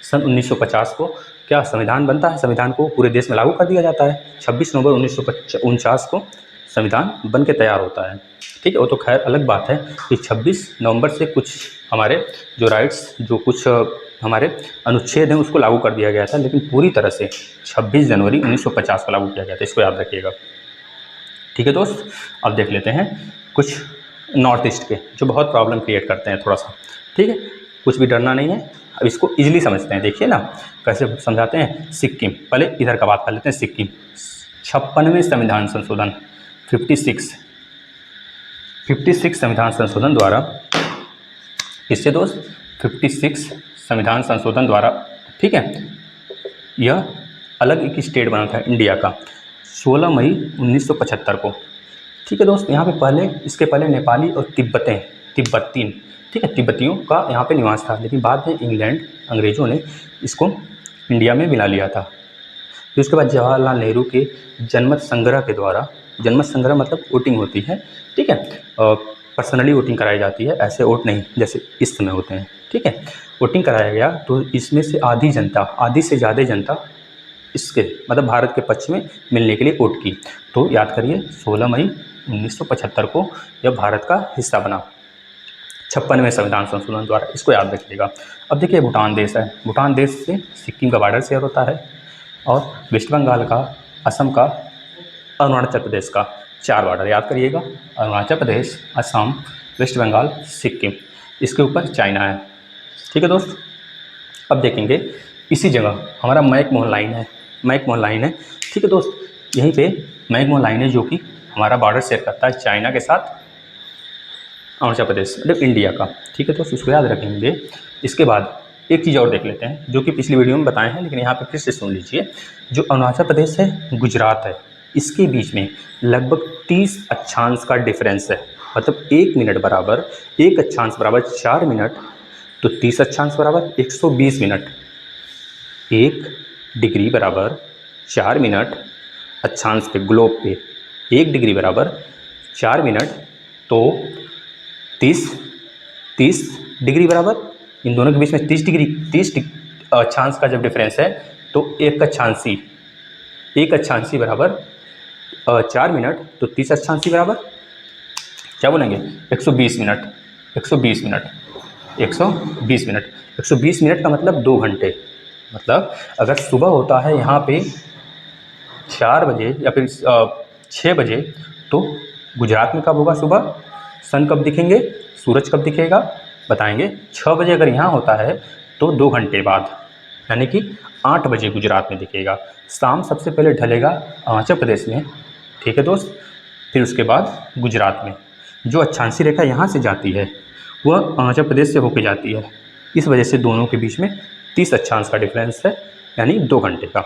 सन 1950 को क्या संविधान बनता है, संविधान को पूरे देश में लागू कर दिया जाता है। 26 नवंबर 1949 को संविधान बन के तैयार होता है, ठीक है। वो तो खैर अलग बात है कि 26 नवंबर से कुछ हमारे जो राइट्स, जो कुछ हमारे अनुच्छेद हैं, उसको लागू कर दिया गया था, लेकिन पूरी तरह से 26 जनवरी 1950 को लागू किया गया था, इसको याद रखिएगा, ठीक है दोस्त। अब देख लेते हैं कुछ नॉर्थ ईस्ट के जो बहुत प्रॉब्लम क्रिएट करते हैं थोड़ा सा, ठीक है। कुछ भी डरना नहीं है, अब इसको इजीली समझते हैं, देखिए ना कैसे समझाते हैं। सिक्किम, पहले इधर का बात कर लेते हैं। सिक्किम 56वें संविधान संशोधन 56 संविधान संशोधन द्वारा, किससे दोस्त, 56 संविधान संशोधन द्वारा, ठीक है, यह अलग एक स्टेट बना था इंडिया का 16 मई 1975 को, ठीक है दोस्त। यहाँ पे पहले, इसके पहले नेपाली और तिब्बतीन, ठीक है, तिब्बतियों का यहाँ पे निवास था, लेकिन बाद में इंग्लैंड, अंग्रेज़ों ने इसको इंडिया में मिला लिया था। फिर उसके बाद जवाहरलाल नेहरू के जनमत संग्रह के द्वारा, जनमत संग्रह मतलब वोटिंग होती है, ठीक है, पर्सनली वोटिंग कराई जाती है, ऐसे वोट नहीं जैसे इस समय होते हैं, ठीक है। वोटिंग कराया गया तो इसमें से आधी से ज़्यादा जनता इसके मतलब भारत के पक्ष में मिलने के लिए वोट की। तो याद करिए 16 मई 1975 को यह भारत का हिस्सा बना 56वें संविधान संशोधन द्वारा, इसको याद रखिएगा। अब देखिए भूटान देश है, भूटान देश से सिक्किम का बॉर्डर शेयर होता है, और वेस्ट बंगाल का, असम का अरुणाचल प्रदेश का 4 बॉर्डर याद करिएगा, अरुणाचल प्रदेश, असम, वेस्ट बंगाल, सिक्किम, इसके ऊपर चाइना है। ठीक है दोस्त। अब देखेंगे इसी जगह हमारा मैकमोहन लाइन है, मैकमोहन लाइन है। ठीक है दोस्त, यहीं पे मैकमोहन लाइन है जो कि हमारा बॉर्डर शेयर करता है चाइना के साथ अरुणाचल प्रदेश, मतलब इंडिया का। ठीक है दोस्त, उसको याद रखेंगे। इसके बाद एक चीज़ और देख लेते हैं जो कि पिछली वीडियो में बताए हैं, लेकिन यहाँ पे फिर से सुन लीजिए। जो अरुणाचल प्रदेश है, गुजरात है, इसके बीच में लगभग 30 अक्षांश का डिफरेंस है। मतलब 1 मिनट बराबर, 1 अक्षांश बराबर 4 मिनट, तो 30 अक्षांश बराबर 120 मिनट। 1 डिग्री बराबर 4 मिनट अक्षांश पे, ग्लोब पे 1 डिग्री बराबर 4 मिनट, तो 30 डिग्री बराबर, इन दोनों के बीच में 30 अक्षांश का जब डिफरेंस है तो एक अक्षांशी बराबर 4 मिनट, तो 30 अक्षांशी बराबर क्या बोलेंगे 120 मिनट। 120 मिनट 120 मिनट 120 मिनट का मतलब 2 घंटे। मतलब अगर सुबह होता है यहाँ पे 4 बजे या फिर 6 बजे, तो गुजरात में कब होगा सुबह, सन कब दिखेंगे, सूरज कब दिखेगा बताएंगे। 6 बजे अगर यहाँ होता है तो 2 घंटे बाद, यानी कि 8 बजे गुजरात में दिखेगा। शाम सबसे पहले ढलेगा अरुणाचल प्रदेश में। ठीक है दोस्त, फिर उसके बाद गुजरात में। जो अक्षांशी रेखा यहाँ से जाती है वह अरुणाचल प्रदेश से होकर जाती है। इस वजह से दोनों के बीच में 30 अक्षांश का डिफरेंस है, यानी 2 घंटे का।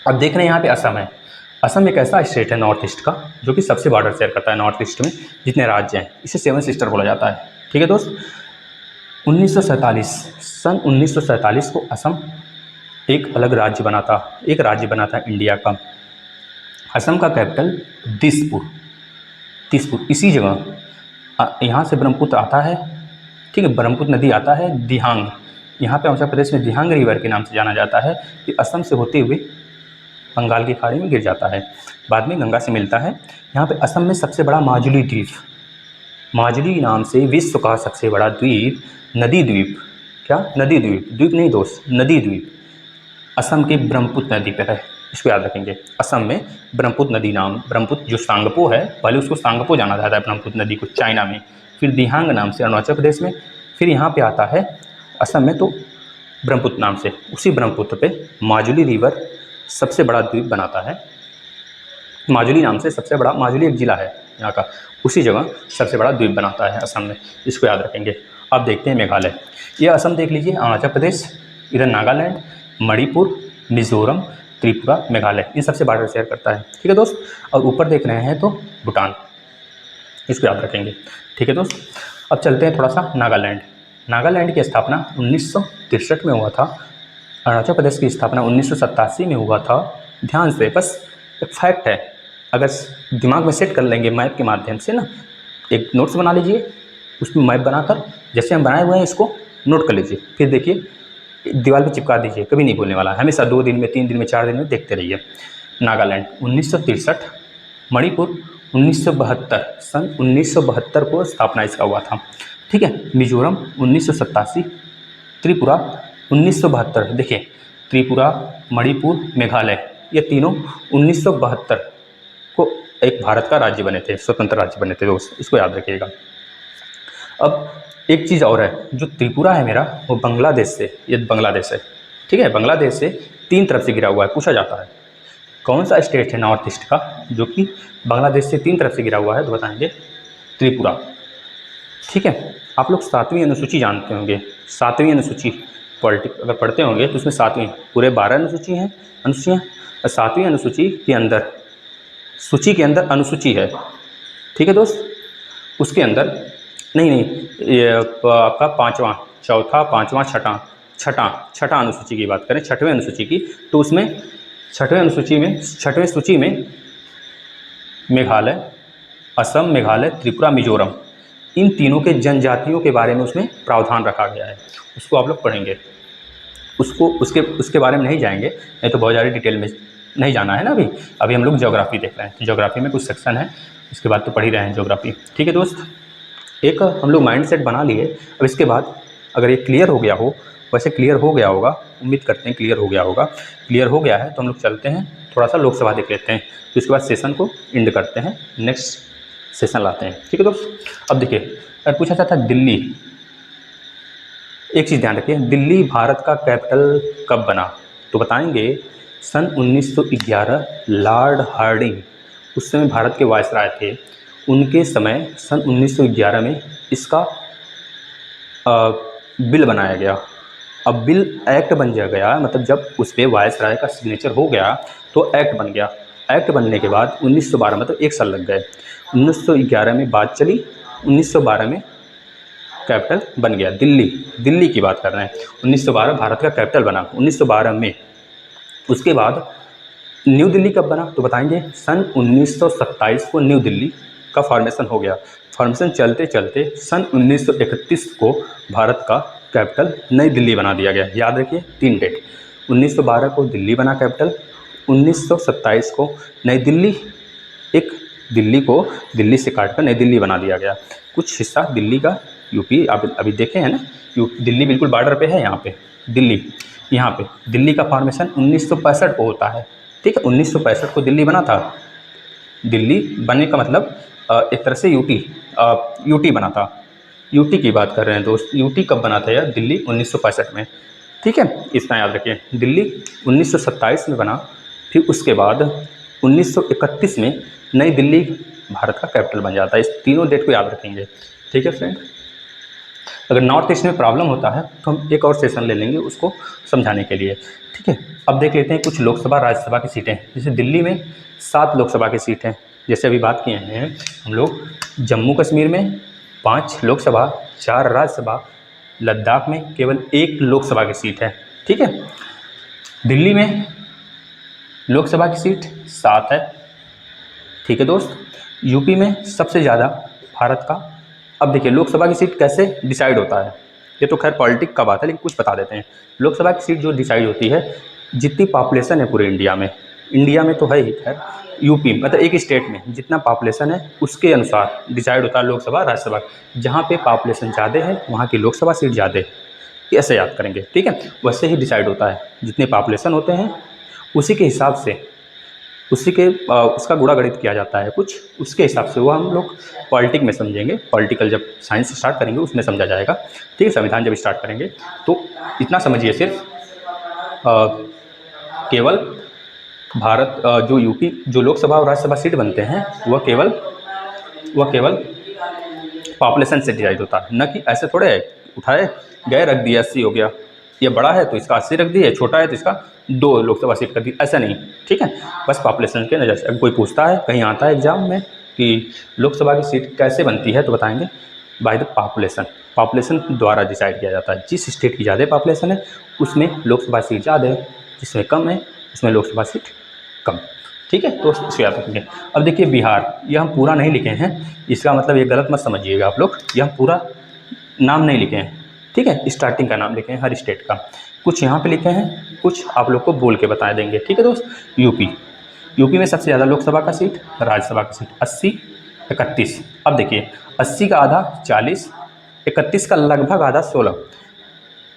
अब देख रहे हैं यहाँ पे असम है। असम एक ऐसा स्टेट है नॉर्थ ईस्ट का जो कि सबसे बॉर्डर शेयर करता है नॉर्थ ईस्ट में जितने राज्य हैं। इसे 7 सिस्टर बोला जाता है। ठीक है दोस्त, 1947 सन 1947 को असम एक अलग राज्य बना था, एक राज्य बना था इंडिया का। असम का कैपिटल दिसपुर, इसी जगह यहाँ से ब्रह्मपुत्र आता है। ठीक है, ब्रह्मपुत्र नदी आता है दिहांग, यहाँ पे अरुणाचल प्रदेश में दिहांग रिवर के नाम से जाना जाता है, कि असम से होते हुए बंगाल की खाड़ी में गिर जाता है, बाद में गंगा से मिलता है। यहाँ पे असम में सबसे बड़ा माजुली द्वीप, माजुली नाम से विश्व का सबसे बड़ा द्वीप, नदी द्वीप, क्या नदी द्वीप, द्वीप नहीं दोस्त, नदी द्वीप असम के ब्रह्मपुत्र नदी पर है। इसको याद रखेंगे। असम में ब्रह्मपुत्र नदी नाम, ब्रह्मपुत्र जो सांगपो है, पहले उसको सांगपो जाना जाता है ब्रह्मपुत्र नदी को चाइना में, फिर दिहांग नाम से अरुणाचल प्रदेश में, फिर यहाँ पे आता है असम में तो ब्रह्मपुत्र नाम से। उसी ब्रह्मपुत्र पे माजुली रिवर सबसे बड़ा द्वीप बनाता है। माजुली नाम से सबसे बड़ा, माजुली एक जिला है यहाँ का, उसी जगह सबसे बड़ा द्वीप बनाता है असम में। इसको याद रखेंगे। अब देखते हैं मेघालय। ये असम देख लीजिए, अरुणाचल प्रदेश, इधर नागालैंड, मणिपुर, मिजोरम, त्रिपुरा, मेघालय, इन सबसे बॉर्डर शेयर करता है। ठीक है दोस्त, और ऊपर देख रहे हैं तो भूटान, इसको याद रखेंगे। ठीक है दोस्त, अब चलते हैं थोड़ा सा नागालैंड। नागालैंड की स्थापना 1963 में हुआ था। अरुणाचल प्रदेश की स्थापना 1987 में हुआ था। ध्यान से, बस एक फैक्ट है, अगर दिमाग में सेट कर लेंगे मैप के माध्यम से ना, एक नोट्स बना लीजिए, उसमें मैप बनाकर जैसे हम बनाए हुए हैं इसको नोट कर लीजिए, फिर देखिए दीवार पे चिपका दीजिए, कभी नहीं भूलने वाला। हमेशा 2 दिन में, 3 दिन में, 4 दिन में देखते रहिए। नागालैंड 1963, मणिपुर 1972, सन 1972 को स्थापना इसका हुआ था। ठीक है, मिजोरम 1987, त्रिपुरा 1972। देखिए, त्रिपुरा, मणिपुर, मेघालय, ये तीनों 1972 को एक भारत का राज्य बने थे, स्वतंत्र राज्य बने थे दोस्त, इसको याद रखिएगा। अब एक चीज़ और है, जो त्रिपुरा है मेरा, वो बांग्लादेश से, ये बांग्लादेश है। ठीक है, बांग्लादेश से 3 तरफ से घिरा हुआ है। पूछा जाता है कौन सा स्टेट है नॉर्थ ईस्ट का जो कि बांग्लादेश से 3 तरफ से घिरा हुआ है, तो बताएंगे त्रिपुरा। ठीक है, आप लोग 7वीं अनुसूची जानते होंगे, 7वीं अनुसूची पॉलिटिक्स अगर पढ़ते होंगे तो उसमें 7वीं, पूरे 12 अनुसूचियाँ, और 7वीं अनुसूची के अंदर, सूची के अंदर अनुसूची है। ठीक है दोस्त, उसके अंदर नहीं, ये आपका 5वां, चौथा, 5वां, छठा अनुसूची की बात करें, 6वें अनुसूची की, तो उसमें 6वें अनुसूची में, 6वें सूची में मेघालय, असम, मेघालय, त्रिपुरा, मिजोरम, इन तीनों के जनजातियों के बारे में उसमें प्रावधान रखा गया है। उसको आप लोग पढ़ेंगे, उसको उसके बारे में नहीं जाएंगे, नहीं तो बहुत ज़्यादा डिटेल में नहीं जाना है ना। अभी हम लोग ज्योग्राफी देख रहे हैं, तो ज्योग्राफी में कुछ सेक्शन है, इसके बाद तो पढ़ ही रहे हैं ज्योग्राफी। ठीक है दोस्त, एक हम लोग माइंड सेट बना लिए। अब इसके बाद अगर ये क्लियर हो गया हो, वैसे क्लियर हो गया होगा, उम्मीद करते हैं क्लियर हो गया होगा। क्लियर हो गया है तो हम लोग चलते हैं, थोड़ा सा लोकसभा देख लेते हैं, तो उसके बाद सेशन को एंड करते हैं, नेक्स्ट सेशन लाते हैं। ठीक है दोस्त, अब देखिए अगर पूछा जाता है दिल्ली, एक चीज़ ध्यान रखिए, दिल्ली भारत का कैपिटल कब बना, तो बताएंगे सन 1911 लॉर्ड हार्डिंग, उस समय भारत के वायसराय थे, उनके समय सन 1911 में इसका बिल बनाया गया। अब बिल एक्ट बन गया, मतलब जब उस पर वायसराय का सिग्नेचर हो गया तो एक्ट बन गया। एक्ट बनने के बाद 1912, मतलब 1 साल लग गए, 1911 में बात चली, 1912 में कैपिटल बन गया दिल्ली। दिल्ली की बात कर रहे हैं, 1912 भारत का कैपिटल बना 1912 में। उसके बाद न्यू दिल्ली कब बना, तो बताएंगे सन 1927 को न्यू दिल्ली का फॉर्मेशन हो गया। फॉर्मेशन चलते चलते सन 1931 को भारत का कैपिटल नई दिल्ली बना दिया गया। याद रखिए 3 डेट, 1912 को दिल्ली बना कैपिटल, 1927 को नई दिल्ली, एक दिल्ली को दिल्ली से काटकर नई दिल्ली बना दिया गया। कुछ हिस्सा दिल्ली का यूपी, आप अभी देखे हैं ना, दिल्ली बिल्कुल बॉर्डर पे है, यहाँ पे दिल्ली, यहाँ पे दिल्ली का फॉर्मेशन 1965 को होता है। ठीक है, 1965 को दिल्ली बना था। दिल्ली बनने का मतलब एक तरह से यूटी बना था। यूटी की बात कर रहे हैं दोस्त, यूटी कब बना था यार, दिल्ली 1965 में। ठीक है, इतना याद रखिए, दिल्ली 1927 में बना, फिर उसके बाद 1931 में नई दिल्ली भारत का कैपिटल बन जाता है। इस तीनों डेट को याद रखेंगे। ठीक है फ्रेंड, अगर नॉर्थ ईस्ट में प्रॉब्लम होता है तो हम एक और सेशन ले लेंगे उसको समझाने के लिए। ठीक है, अब देख लेते हैं कुछ लोकसभा राज्यसभा की सीटें। जैसे दिल्ली में 7 लोकसभा की सीट हैं, जैसे अभी बात किए हैं हम लोग। जम्मू कश्मीर में 5 लोकसभा, 4 राज्यसभा, लद्दाख में केवल 1 लोकसभा की सीट है। ठीक है, दिल्ली में लोकसभा की सीट 7 है। ठीक है दोस्त, यूपी में सबसे ज़्यादा भारत का। अब देखिए लोकसभा की सीट कैसे डिसाइड होता है, ये तो खैर पॉलिटिक्स का बात है, लेकिन कुछ बता देते हैं। लोकसभा की सीट जो डिसाइड होती है, जितनी पॉपुलेशन है पूरे इंडिया में तो है ही, खैर यूपी मतलब एक स्टेट में जितना पॉपुलेशन है उसके अनुसार डिसाइड होता है लोकसभा राज्यसभा। जहाँ पे पॉपुलेशन ज़्यादा है वहाँ की लोकसभा सीट ज़्यादा है, ऐसे याद करेंगे। ठीक है, वैसे ही डिसाइड होता है, जितने पॉपुलेशन होते हैं उसी के हिसाब से, उसका गुणा गणित किया जाता है कुछ, उसके हिसाब से। वो हम लोग पॉलिटिक्स में समझेंगे, पॉलिटिकल जब साइंस स्टार्ट करेंगे उसमें समझा जाएगा। ठीक है, संविधान जब स्टार्ट करेंगे तो इतना समझिए सिर्फ केवल भारत जो यूपी जो लोकसभा और राज्यसभा सीट बनते हैं वह केवल पॉपुलेशन से डिसाइड होता है, न कि ऐसे थोड़े उठाए गए रख दिया 80 हो गया, ये बड़ा है तो इसका 80 रख दिए, छोटा है तो इसका 2 लोकसभा सीट कर दी, ऐसा नहीं। ठीक है, बस पॉपुलेशन के नज़र से। अगर कोई पूछता है, कहीं आता है एग्जाम में कि लोकसभा की सीट कैसे बनती है, तो बताएंगे बाय द पॉपुलेशन द्वारा डिसाइड किया जाता है। जिस स्टेट की ज़्यादा पॉपुलेशन है उसमें लोकसभा सीट ज़्यादा है, जिसमें कम है उसमें लोकसभा सीट कम। ठीक है, तो इसको याद रखेंगे। अब देखिए बिहार, ये हम पूरा नहीं लिखे हैं, इसका मतलब ये गलत मत समझिएगा आप लोग, ये हम पूरा नाम नहीं लिखे हैं। ठीक है, स्टार्टिंग का नाम लिखे हैं हर स्टेट का, कुछ यहाँ पे लिखे हैं, कुछ आप लोग को बोल के बता देंगे। ठीक है दोस्त, यूपी में सबसे ज़्यादा लोकसभा का सीट, राज्यसभा की सीट 80, 31। अब देखिए 80 का आधा 40, 31 का लगभग आधा 16।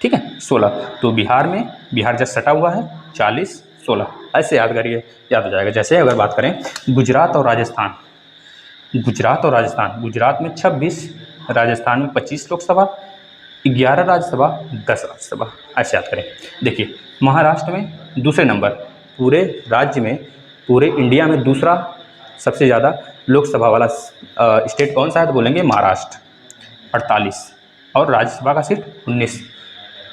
ठीक है, 16। तो बिहार जस्ट सटा हुआ है, 40, 16, ऐसे याद करिए, याद हो जाएगा। जैसे अगर बात करें गुजरात और राजस्थान, गुजरात में 26, राजस्थान में 25 लोकसभा, 11 राज्यसभा, 10 राज्यसभा, ऐसे याद करें। देखिए महाराष्ट्र में दूसरे नंबर, पूरे राज्य में, पूरे इंडिया में दूसरा सबसे ज़्यादा लोकसभा वाला स्टेट कौन सा है, तो बोलेंगे महाराष्ट्र, 48, और राज्यसभा का सीट 19।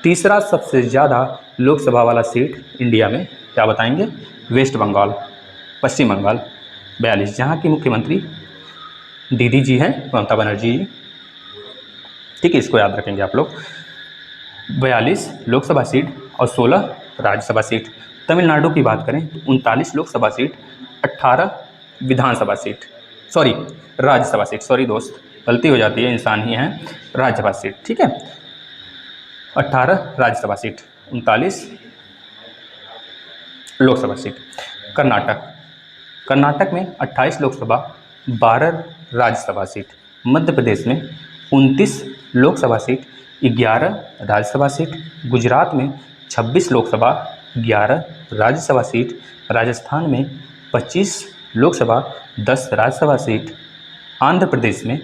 तीसरा सबसे ज़्यादा लोकसभा वाला सीट इंडिया में क्या बताएंगे, वेस्ट बंगाल, पश्चिम बंगाल, 42, जहाँ की मुख्यमंत्री दीदी जी हैं, ममता बनर्जी जी। ठीक है, इसको याद रखेंगे आप लोग। 42 लोकसभा सीट और 16 राज्यसभा सीट। तमिलनाडु की बात करें तो 39 लोकसभा सीट, 18 विधानसभा सीट, राज्यसभा सीट, सॉरी दोस्त गलती हो जाती है, इंसान ही हैं, राज्यसभा सीट। ठीक है, 18 राज्यसभा सीट, 39 लोकसभा सीट। कर्नाटक में 28 लोकसभा, 12 राज्यसभा सीट। मध्य प्रदेश में 29 लोकसभा सीट, 11 राज्यसभा सीट। गुजरात में 26 लोकसभा, 11 राज्यसभा सीट। राजस्थान में 25 लोकसभा, 10 राज्यसभा सीट। आंध्र प्रदेश में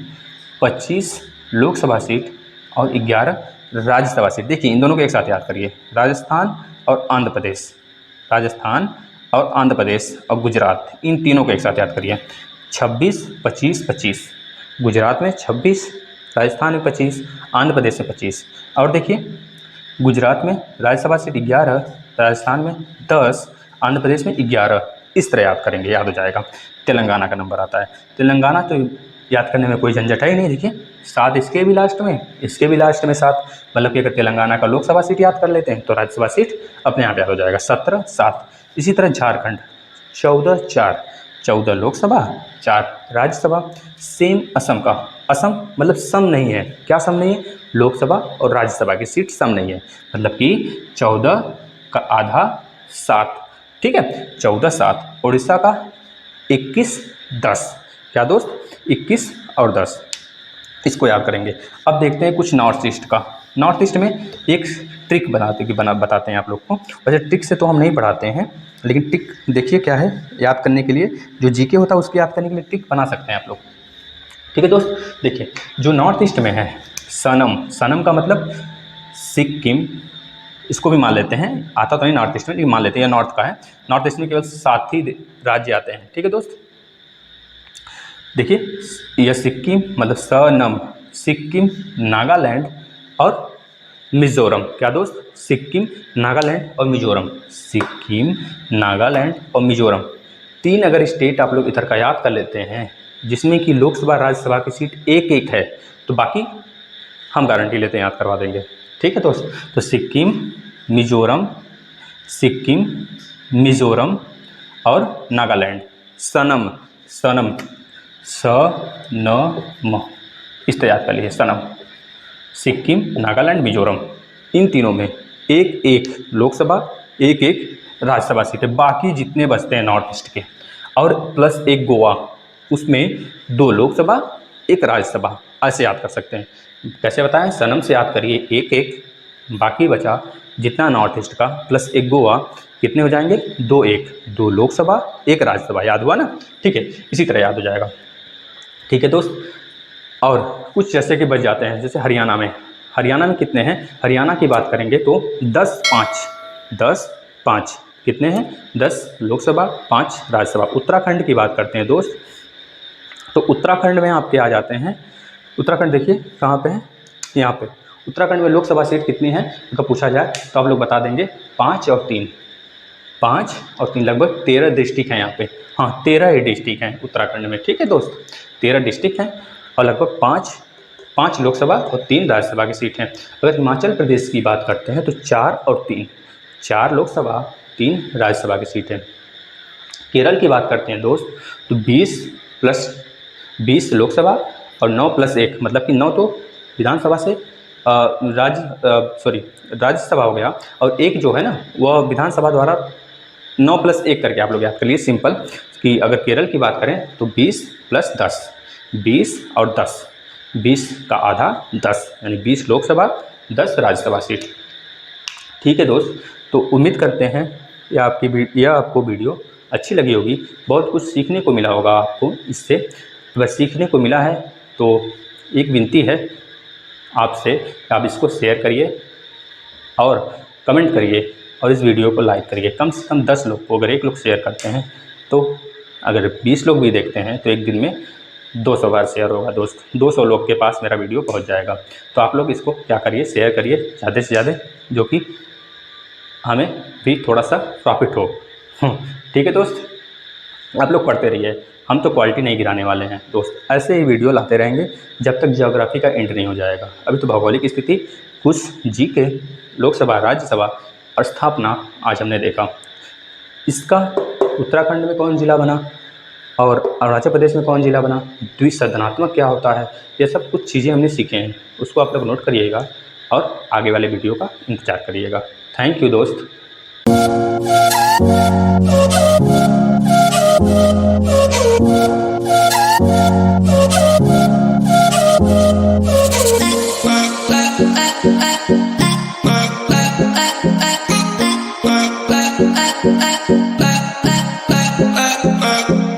25 लोकसभा सीट और 11 राज्यसभा सीट। देखिए इन दोनों को एक साथ याद करिए, राजस्थान और आंध्र प्रदेश, राजस्थान और आंध्र प्रदेश और गुजरात, इन तीनों को एक साथ याद करिए। 26, 25, 25, गुजरात में 26, राजस्थान में 25, आंध्र प्रदेश में 25। और देखिए गुजरात में राज्यसभा सीट 11, राजस्थान में 10, आंध्र प्रदेश में 11, इस तरह याद करेंगे, याद हो जाएगा। तेलंगाना का नंबर आता है, तेलंगाना तो याद करने में कोई झंझट है ही नहीं। देखिए 7 इसके भी लास्ट में, इसके भी लास्ट में 7, मतलब कि अगर तेलंगाना का लोकसभा सीट याद कर लेते हैं तो राज्यसभा सीट अपने आप याद हो जाएगा, 17, 7। इसी तरह झारखंड 14, 4, 14 लोकसभा, 4 राज्यसभा। सेम असम का, असम मतलब सम नहीं है, क्या सम नहीं है, लोकसभा और राज्यसभा की सीट सम नहीं है, मतलब कि 14 का आधा 7, ठीक है, 14, 7। उड़ीसा का 21, 10, क्या दोस्त, 21 और 10, इसको याद करेंगे। अब देखते हैं कुछ नॉर्थ ईस्ट का। नॉर्थ ईस्ट में एक ट्रिक बताते हैं आप लोग को। वैसे ट्रिक से तो हम नहीं पढ़ाते हैं, लेकिन ट्रिक देखिए क्या है, याद करने के लिए जो जीके होता है उसको याद करने के लिए ट्रिक बना सकते हैं आप लोग, ठीक है दोस्त। देखिए जो नॉर्थ ईस्ट में है, सनम, सनम का मतलब सिक्किम, इसको भी मान लेते हैं, आता तो नहीं नॉर्थ ईस्ट में लेकिन मान लेते हैं, नॉर्थ का है। नॉर्थ ईस्ट में केवल 7 ही राज्य आते हैं, ठीक है दोस्त। देखिए यह सिक्किम मतलब सनम, सिक्किम, नागालैंड और मिजोरम, क्या दोस्त, सिक्किम, नागालैंड और मिजोरम, सिक्किम, नागालैंड और मिजोरम। 3 अगर स्टेट आप लोग इधर का याद कर लेते हैं जिसमें कि लोकसभा राज्यसभा की सीट एक एक है, तो बाकी हम गारंटी लेते हैं याद करवा देंगे, ठीक है दोस्त। तो सिक्किम, मिजोरम, सिक्किम, मिजोरम और नागालैंड। सनम, सनम, स न म, इस तरह याद कर लीजिए, सनम, सिक्किम, नागालैंड, मिजोरम, इन तीनों में एक एक लोकसभा, एक एक राज्यसभा सीट है। बाकी जितने बचते हैं नॉर्थ ईस्ट के, और प्लस एक गोवा, उसमें 2 लोकसभा, 1 राज्यसभा, ऐसे याद कर सकते हैं। कैसे बताएं, सनम से याद करिए एक एक, बाकी बचा जितना नॉर्थ ईस्ट का प्लस एक गोवा, कितने हो जाएंगे, 2 1, 2 लोकसभा, 1 राज्यसभा, याद हुआ ना, ठीक है, इसी तरह याद हो जाएगा, ठीक है दोस्त। और कुछ जैसे कि बच जाते हैं, जैसे हरियाणा में, हरियाणा में कितने हैं, हरियाणा की बात करेंगे तो 10 5, 10 5 कितने हैं, 10 लोकसभा, 5 राज्यसभा। उत्तराखंड की बात करते हैं दोस्त, तो उत्तराखंड में आपके आ जाते हैं, उत्तराखंड देखिए कहाँ पे है, यहाँ पे। उत्तराखंड में लोकसभा सीट कितनी है तो पूछा जाए तो आप लोग बता देंगे 5 और 3, 5 और 3, लगभग 13 डिस्ट्रिक्ट हैं यहाँ पे। हाँ 13 ही डिस्ट्रिक्ट हैं उत्तराखंड में, ठीक है दोस्त, 13 डिस्ट्रिक्ट हैं और लगभग 5 लोकसभा और 3 राज्यसभा की सीट हैं। अगर हिमाचल प्रदेश की बात करते हैं तो 4 और 3, 4 लोकसभा, 3 राज्यसभा की सीट है। केरल की बात करते हैं दोस्त तो 20 लोकसभा और 9 + 1, मतलब कि 9 तो विधानसभा से राज्यसभा हो गया, और 1 जो है ना वह विधानसभा द्वारा 9 + 1 करके आप लोग याद कर लिए, सिंपल। कि अगर केरल की बात करें तो 20 + 10, 20 और 10, 20 का आधा 10, यानी 20 लोकसभा, 10 राज्यसभा सीट, ठीक है दोस्त। तो उम्मीद करते हैं यह आपको वीडियो अच्छी लगी होगी, बहुत कुछ सीखने को मिला होगा आपको इससे। बस सीखने को मिला है तो एक विनती है आपसे, आप इसको शेयर करिए और कमेंट करिए और इस वीडियो को लाइक करिए। कम से कम 10 लोग को, अगर 1 लोग शेयर करते हैं तो अगर 20 लोग भी देखते हैं तो एक दिन में 200 बार शेयर होगा दोस्त, 200 लोग के पास मेरा वीडियो पहुंच जाएगा। तो आप लोग इसको क्या करिए, शेयर करिए ज़्यादा से ज़्यादा, जो कि हमें भी थोड़ा सा प्रॉफिट हो, ठीक है दोस्त। आप लोग पढ़ते रहिए, हम तो क्वालिटी नहीं गिराने वाले हैं दोस्त, ऐसे ही वीडियो लाते रहेंगे जब तक ज्योग्राफी का एंड नहीं हो जाएगा। अभी तो भौगोलिक स्थिति, कुछ जीके, लोकसभा, राज्यसभा और स्थापना आज हमने देखा। इसका उत्तराखंड में कौन जिला बना और अरुणाचल प्रदेश में कौन जिला बना, द्विसंधात्मक क्या होता है, ये सब कुछ चीज़ें हमने सीखे हैं, उसको आप लोग नोट करिएगा और आगे वाले वीडियो का इंतजार करिएगा। थैंक यू दोस्त। Bye. back.